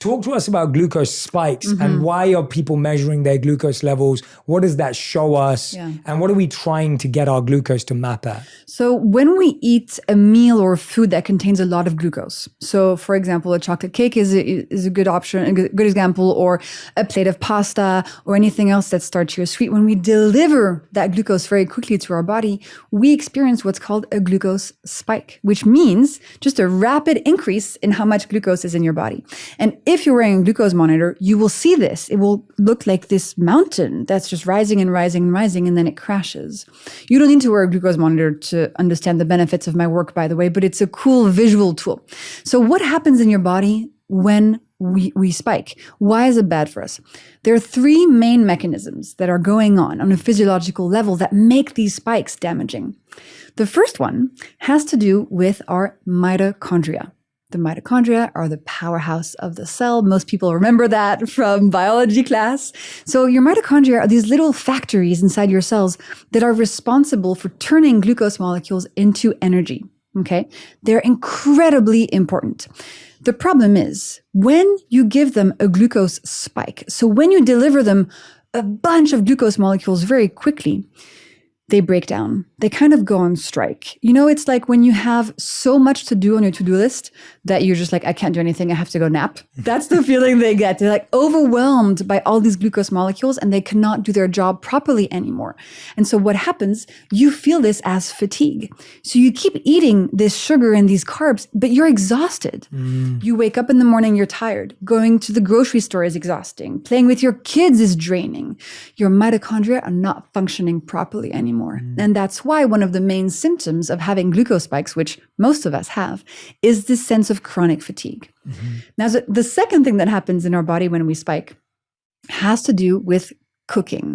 Talk to us about glucose spikes and why are people measuring their glucose levels? What does that show us? Yeah. And what are we trying to get our glucose to map at? So when we eat a meal or food that contains a lot of glucose, so for example, a chocolate cake is a good option, a good example, or a plate of pasta or anything else that's starchy or sweet, when we deliver that glucose very quickly to our body, we experience what's called a glucose spike, which means just a rapid increase in how much glucose is in your body. And if you're wearing a glucose monitor, you will see this. It will look like this mountain that's just rising and rising and rising, and then it crashes. You don't need to wear a glucose monitor to understand the benefits of my work, by the way, but it's a cool visual tool. So what happens in your body when we spike? Why is it bad for us? There are three main mechanisms that are going on a physiological level that make these spikes damaging. The first one has to do with our mitochondria. The mitochondria are the powerhouse of the cell. Most people remember that from biology class. So your mitochondria are these little factories inside your cells that are responsible for turning glucose molecules into energy. Okay? They're incredibly important. The problem is when you give them a glucose spike, so when you deliver them a bunch of glucose molecules very quickly, they break down. They kind of go on strike. You know, it's like when you have so much to do on your to-do list that you're just like, I can't do anything, I have to go nap. That's the feeling they get. They're like overwhelmed by all these glucose molecules and they cannot do their job properly anymore. And so what happens, you feel this as fatigue. So you keep eating this sugar and these carbs, but you're exhausted. You wake up in the morning, you're tired. Going to the grocery store is exhausting. Playing with your kids is draining. Your mitochondria are not functioning properly anymore. And that's why one of the main symptoms of having glucose spikes, which most of us have, is this sense of chronic fatigue. Now, the second thing that happens in our body when we spike has to do with cooking.